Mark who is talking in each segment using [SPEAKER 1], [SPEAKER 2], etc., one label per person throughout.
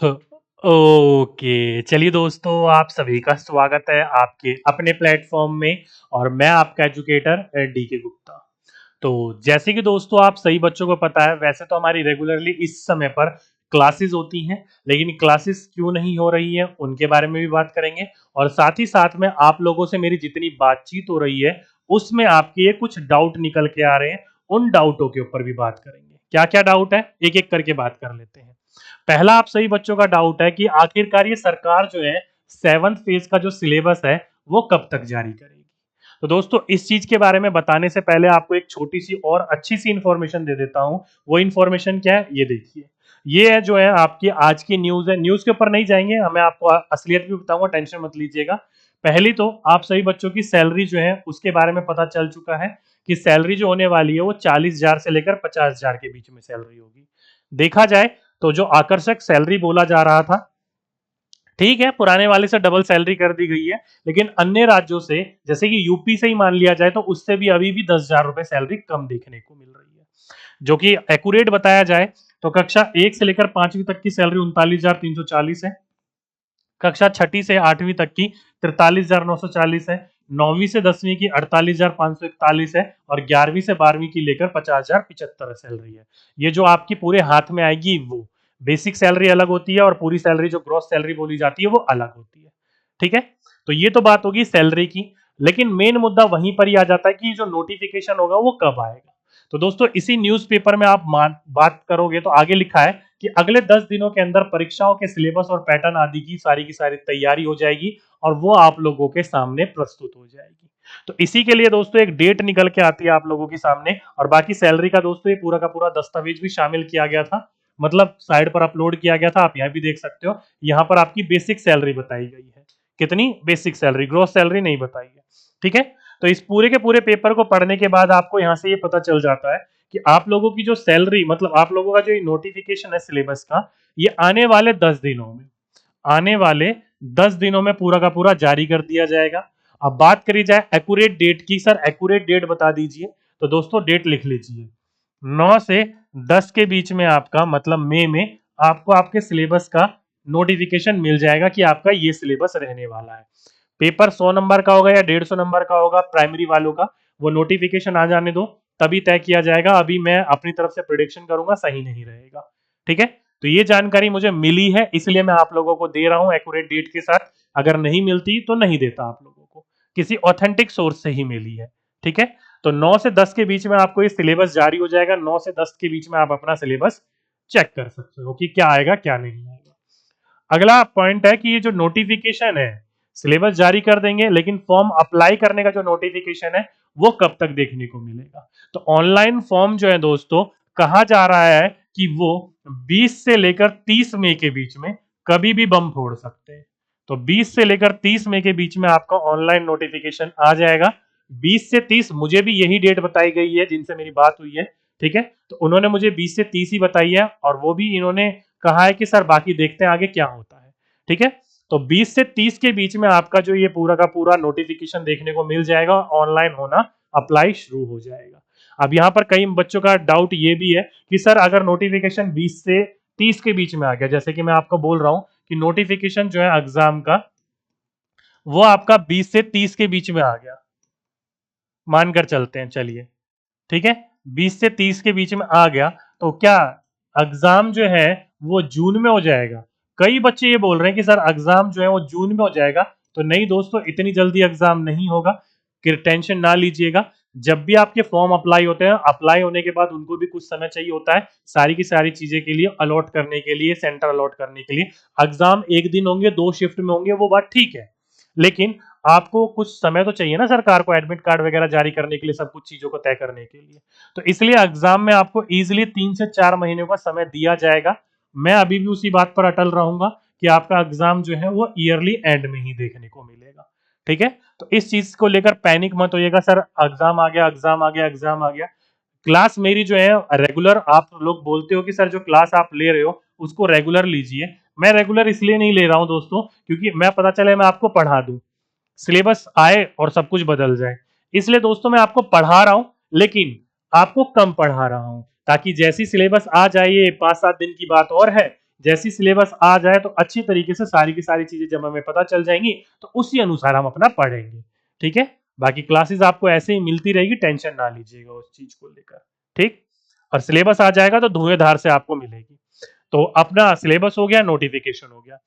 [SPEAKER 1] Okay, चलिए दोस्तों, आप सभी का स्वागत है आपके अपने प्लेटफॉर्म में। और मैं आपका एजुकेटर डी के गुप्ता। तो जैसे कि दोस्तों आप सही बच्चों को पता है, वैसे तो हमारी रेगुलरली इस समय पर क्लासेस होती हैं, लेकिन क्लासेस क्यों नहीं हो रही है उनके बारे में भी बात करेंगे। और साथ ही साथ में आप लोगों से मेरी जितनी बातचीत हो रही है उसमें आपके ये कुछ डाउट निकल के आ रहे हैं, उन डाउटों के ऊपर भी बात करेंगे। क्या क्या डाउट है एक एक करके बात कर लेते हैं। पहला आप सही बच्चों का डाउट है कि आखिरकार ये सरकार जो है 7th फेज का जो सिलेबस है वो कब तक जारी करेगी। तो दोस्तों इस चीज के बारे में बताने से पहले आपको एक छोटी सी और अच्छी सी इंफॉर्मेशन दे देता हूं। वो इंफॉर्मेशन क्या है ये देखिए। ये है जो है आपकी आज की न्यूज है। न्यूज के ऊपर नहीं जाएंगे, हमें आपको असलियत भी बताऊंगा, टेंशन मत लीजिएगा। पहली तो आप सही बच्चों की सैलरी जो है उसके बारे में पता चल चुका है कि सैलरी जो होने वाली है वो 40,000 से लेकर 50,000 के बीच में सैलरी होगी। देखा जाए तो जो आकर्षक सैलरी बोला जा रहा था, ठीक है, पुराने वाले से डबल सैलरी कर दी गई है, लेकिन अन्य राज्यों से जैसे कि यूपी से ही मान लिया जाए तो उससे भी अभी भी 10,000 रुपए सैलरी कम देखने को मिल रही है। जो कि एक्यूरेट बताया जाए तो कक्षा 1 से लेकर 5वीं तक की सैलरी 39,340 है। कक्षा 6ठी से 8वीं तक की 43,940 है। 9वीं से 10वीं की 48,541 है। और 11वीं से 12वीं की लेकर 50,075 सैलरी है। ये जो आपकी पूरे हाथ में आएगी वो बेसिक सैलरी अलग होती है और पूरी सैलरी जो ग्रॉस सैलरी बोली जाती है वो अलग होती है। ठीक है, तो ये तो बात होगी सैलरी की। लेकिन मेन मुद्दा वहीं पर ही आ जाता है कि जो नोटिफिकेशन होगा वो कब आएगा। तो दोस्तों इसी न्यूज़पेपर में आप बात करोगे तो आगे लिखा है कि अगले 10 दिनों के अंदर परीक्षाओं के सिलेबस और पैटर्न आदि की सारी तैयारी हो जाएगी और वो आप लोगों के सामने प्रस्तुत हो जाएगी। तो इसी के लिए दोस्तों एक डेट निकल के आती है आप लोगों के सामने। और बाकी सैलरी का दोस्तों ये पूरा का पूरा दस्तावेज भी शामिल किया गया था, मतलब साइड पर अपलोड किया गया था, आप यहाँ भी देख सकते हो। यहाँ पर आपकी बेसिक सैलरी बताई गई है। कितनी बेसिक सैलरी, ग्रॉस सैलरी नहीं बताई है। ठीक है, तो इस पूरे के पूरे पेपर को पढ़ने के बाद आपको यहाँ से ये पता चल जाता है कि आप लोगों की जो सैलरी, मतलब आप लोगों का जो नोटिफिकेशन है सिलेबस का, ये आने वाले 10 दिनों में पूरा का पूरा जारी कर दिया जाएगा। अब बात करी जाए एक्यूरेट डेट की, सर एक्यूरेट डेट बता दीजिए। तो दोस्तों डेट लिख लीजिए, 9 से 10 के बीच में आपका, मतलब मई में आपको आपके सिलेबस का नोटिफिकेशन मिल जाएगा कि आपका ये सिलेबस रहने वाला है। पेपर 100 नंबर का होगा या 150 नंबर का होगा प्राइमरी वालों का, वो नोटिफिकेशन आ जाने दो तभी तय किया जाएगा। अभी मैं अपनी तरफ से प्रिडिक्शन करूंगा सही नहीं रहेगा। ठीक है, तो ये जानकारी मुझे मिली है इसलिए मैं आप लोगों को दे रहा हूं एक्यूरेट डेट के साथ। अगर नहीं मिलती तो नहीं देता आप लोगों को, किसी ऑथेंटिक सोर्स से ही मिली है। ठीक है, तो 9 से 10 के बीच में आपको ये सिलेबस जारी हो जाएगा। 9 से 10 के बीच में आप अपना सिलेबस चेक कर सकते हो कि क्या आएगा क्या नहीं आएगा। अगला पॉइंट है कि ये जो नोटिफिकेशन है, सिलेबस जारी कर देंगे लेकिन फॉर्म अप्लाई करने का जो नोटिफिकेशन है वो कब तक देखने को मिलेगा। तो ऑनलाइन फॉर्म जो है दोस्तों, कहा जा रहा है कि वो 20 से लेकर 30 मई के बीच में कभी भी बम फोड़ सकते हैं। तो 20 से लेकर 30 मई के बीच में आपका ऑनलाइन नोटिफिकेशन आ जाएगा। 20 से 30 मुझे भी यही डेट बताई गई है जिनसे मेरी बात हुई है। ठीक है, तो उन्होंने मुझे 20 से 30 ही बताई है और वो भी इन्होंने कहा है कि सर बाकी देखते हैं आगे क्या होता है। ठीक है, तो 20 से 30 के बीच में आपका जो ये पूरा का पूरा नोटिफिकेशन देखने को मिल जाएगा, ऑनलाइन होना अप्लाई शुरू हो जाएगा। अब यहाँ पर कई बच्चों का डाउट ये भी है कि सर अगर नोटिफिकेशन 20 से 30 के बीच में आ गया, जैसे कि मैं आपको बोल रहा हूं कि नोटिफिकेशन जो है एग्जाम का वो आपका 20 से 30 के बीच में आ गया, मानकर चलते हैं चलिए। ठीक है, 20 से 30 के बीच में आ गया तो क्या एग्जाम जो है वो जून में हो जाएगा। कई बच्चे ये बोल रहे हैं कि सर एग्जाम जो है वो जून में हो जाएगा। तो नहीं दोस्तों, इतनी जल्दी एग्जाम नहीं होगा, कि टेंशन ना लीजिएगा। जब भी आपके फॉर्म अप्लाई होते हैं, अप्लाई होने के बाद उनको भी कुछ समय चाहिए होता है सारी की सारी चीजें के लिए अलॉट करने के लिए, सेंटर अलॉट करने के लिए। एग्जाम एक दिन होंगे, 2 शिफ्ट में होंगे, वो बात ठीक है, लेकिन आपको कुछ समय तो चाहिए ना सरकार को एडमिट कार्ड वगैरह जारी करने के लिए, सब कुछ चीजों को तय करने के लिए। तो इसलिए एग्जाम में आपको इजीली 3 से 4 महीने का समय दिया जाएगा। मैं अभी भी उसी बात पर अटल रहूंगा कि आपका एग्जाम जो है वो ईयरली एंड में ही देखने को मिलेगा। ठीक है, तो इस चीज को लेकर पैनिक मत होइएगा, सर एग्जाम आ गया, एग्जाम आ गया, एग्जाम आ गया। क्लास मेरी जो है रेगुलर, आप लोग बोलते हो कि सर जो क्लास आप ले रहे हो उसको रेगुलर लीजिए। मैं रेगुलर इसलिए नहीं ले रहा हूं दोस्तों क्योंकि मैं पता चले मैं आपको पढ़ा दूं, सिलेबस आए और सब कुछ बदल जाए। इसलिए दोस्तों मैं आपको पढ़ा रहा हूं, लेकिन आपको कम पढ़ा रहा हूं ताकि जैसी सिलेबस आ जाए, ये 5-7 दिन की बात और है, जैसी सिलेबस आ जाए तो अच्छी तरीके से सारी की सारी चीजें जब हमें पता चल जाएंगी तो उसी अनुसार हम अपना पढ़ेंगे। ठीक है, बाकी क्लासेस आपको ऐसे ही मिलती रहेगी, टेंशन ना लीजिएगा उस चीज को लेकर। ठीक, और सिलेबस आ जाएगा तो धुएंधार से आपको मिलेगी। तो अपना सिलेबस हो गया, नोटिफिकेशन हो गया।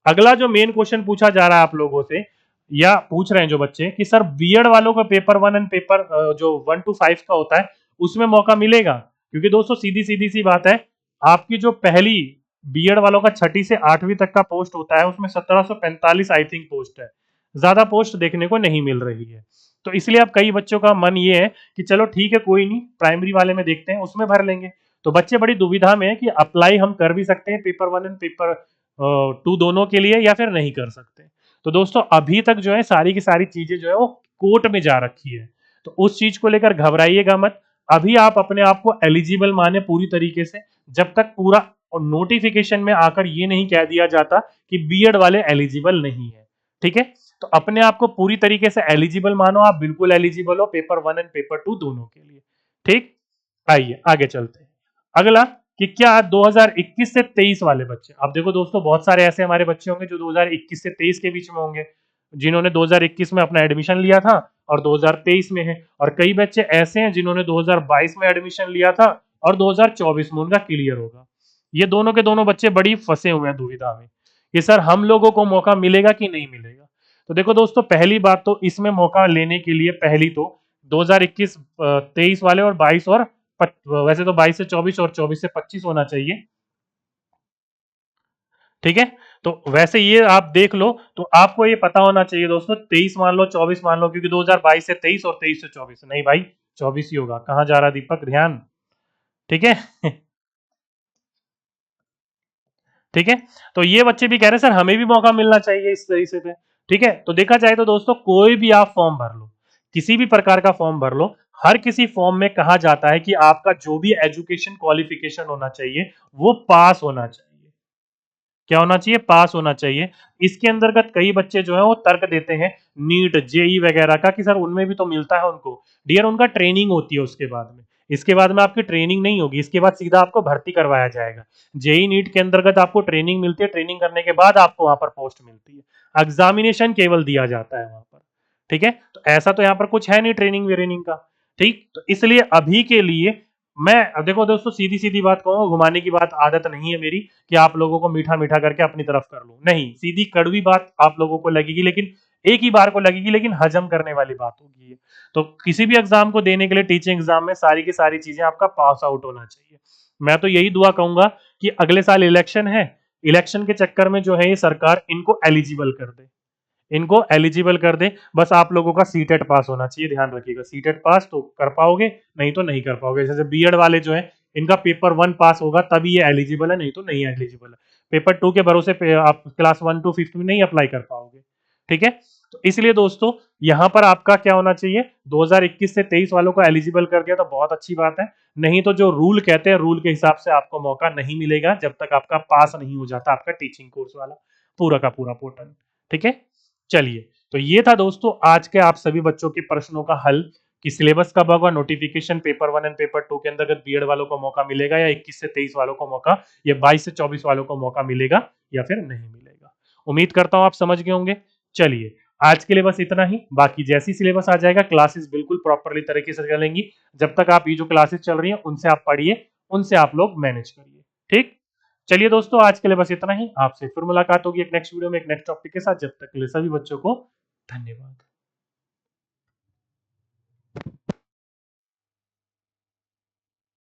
[SPEAKER 1] अगला जो मेन क्वेश्चन पूछा जा रहा है आप लोगों से, या पूछ रहे हैं जो बच्चे कि सर बीएड वालों को पेपर 1 एंड पेपर जो 1 to 5 का होता है उसमें मौका मिलेगा? क्योंकि दोस्तों सीधी सीधी सी बात है, आपकी जो पहली बीएड वालों का 6ठी से 8वीं तक का पोस्ट होता है उसमें 1745 आई थिंक पोस्ट है, ज्यादा पोस्ट देखने को नहीं मिल रही है। तो इसलिए अब कई बच्चों का मन ये है कि चलो ठीक है कोई नहीं, प्राइमरी वाले में देखते हैं उसमें भर लेंगे। तो बच्चे बड़ी दुविधा में है कि अप्लाई हम कर भी सकते हैं पेपर 1 एंड पेपर 2 दोनों के लिए या फिर नहीं कर सकते। तो दोस्तों अभी तक जो है सारी की सारी चीजें जो है वो कोर्ट में जा रखी है, तो उस चीज को लेकर घबराइएगा मत। अभी आप अपने आप को एलिजिबल माने पूरी तरीके से, जब तक पूरा नोटिफिकेशन में आकर ये नहीं कह दिया जाता कि बीएड वाले एलिजिबल नहीं है। ठीक है, तो अपने आप को पूरी तरीके से एलिजिबल मानो, आप बिल्कुल एलिजिबल हो पेपर 1 एंड पेपर 2 दोनों के लिए। ठीक, आइए आगे चलते हैं। अगला कि क्या 2021 से 23 वाले बच्चे, अब देखो दोस्तों बहुत सारे ऐसे हमारे बच्चे होंगे जो 2021 से 23 के बीच में होंगे, जिन्होंने 2021 में अपना एडमिशन लिया था और 2023 में है, और कई बच्चे ऐसे हैं जिन्होंने 2022 में एडमिशन लिया था और 2024 में उनका क्लियर होगा। ये दोनों के दोनों बच्चे बड़ी फंसे हुए हैं दुविधा में कि सर हम लोगों को मौका मिलेगा कि नहीं मिलेगा। तो देखो दोस्तों पहली बात तो इसमें मौका लेने के लिए पहली तो 2021 23 वाले और 22 और वैसे तो 22 से 24 और 24 से 25 होना चाहिए। ठीक है, तो वैसे ये आप देख लो, तो आपको ये पता होना चाहिए दोस्तों 23 मान लो 24 मान लो, क्योंकि 2022 से 23 और 23 से 24 नहीं भाई 24 ही होगा। कहां जा रहा दीपक, ध्यान। ठीक है ठीक है, तो ये बच्चे भी कह रहे हैं सर हमें भी मौका मिलना चाहिए इस तरीके से। ठीक है, तो देखा जाए तो दोस्तों कोई भी आप फॉर्म भर लो, किसी भी प्रकार का फॉर्म भर लो, हर किसी फॉर्म में कहा जाता है कि आपका जो भी एजुकेशन क्वालिफिकेशन होना चाहिए वो पास होना चाहिए। क्या होना चाहिए? पास होना चाहिए। इसके अंतर्गत कई बच्चे जो है वो तर्क देते हैं नीट जेई वगैरह का कि सर उनमें भी तो मिलता है उनको। डियर उनका ट्रेनिंग होती है उसके बाद में, इसके बाद में आपकी ट्रेनिंग नहीं होगी, इसके बाद सीधा आपको भर्ती करवाया जाएगा। जेई नीट के अंतर्गत आपको ट्रेनिंग मिलती है, ट्रेनिंग करने के बाद आपको वहां पर पोस्ट मिलती है, एग्जामिनेशन केवल दिया जाता है वहां पर। ठीक है, तो ऐसा तो यहाँ पर कुछ है नहीं ट्रेनिंग वेरेनिंग का। ठीक, तो इसलिए अभी के लिए मैं, अब देखो दोस्तों सीधी सीधी बात कहूँ, घुमाने की बात आदत नहीं है मेरी कि आप लोगों को मीठा मीठा करके अपनी तरफ कर लूं, नहीं, सीधी कड़वी बात आप लोगों को लगेगी, लेकिन एक ही बार को लगेगी, लेकिन हजम करने वाली बात होगी ये। तो किसी भी एग्जाम को देने के लिए टीचिंग एग्जाम में सारी की सारी चीजें आपका पास आउट होना चाहिए। मैं तो यही दुआ कहूंगा कि अगले साल इलेक्शन है, इलेक्शन के चक्कर में जो है ये सरकार इनको एलिजिबल कर दे, इनको एलिजिबल कर दे। बस आप लोगों का सीटेट पास होना चाहिए, ध्यान रखिएगा, सीटेट पास तो कर पाओगे, नहीं तो नहीं कर पाओगे। जैसे बीएड वाले जो है इनका पेपर 1 पास होगा तभी ये एलिजिबल है, नहीं तो नहीं एलिजिबल है। पेपर 2 के भरोसे पे आप क्लास 1 to 5 में नहीं अप्लाई कर पाओगे। ठीक है, तो इसलिए दोस्तों यहां पर आपका क्या होना चाहिए, 2021 से 23 वालों को एलिजिबल कर दिया तो बहुत अच्छी बात है, नहीं तो जो रूल कहते हैं रूल के हिसाब से आपको मौका नहीं मिलेगा जब तक आपका पास नहीं हो जाता आपका टीचिंग कोर्स वाला पूरा का पूरा पोर्टल। ठीक है, चलिए, तो ये था दोस्तों आज के आप सभी बच्चों के प्रश्नों का हल कि सिलेबस कब होगा, नोटिफिकेशन पेपर 1 एंड पेपर 2 के अंतर्गत बीएड वालों को मौका मिलेगा या 21 से 23 वालों को मौका, या 22 से 24 वालों को मौका मिलेगा या फिर नहीं मिलेगा। उम्मीद करता हूं आप समझ गए होंगे। चलिए, आज के लिए बस इतना ही, बाकी जैसी सिलेबस आ जाएगा क्लासेस बिल्कुल प्रॉपरली तरीके से चलेंगी। जब तक आप ये जो क्लासेस चल रही हैं उनसे आप पढ़िए, उनसे आप लोग मैनेज करिए। ठीक, चलिए दोस्तों आज के लिए बस इतना ही, आपसे फिर मुलाकात होगी एक नेक्स्ट वीडियो में एक नेक्स्ट टॉपिक के साथ। जब तक के लिए सभी बच्चों को धन्यवाद।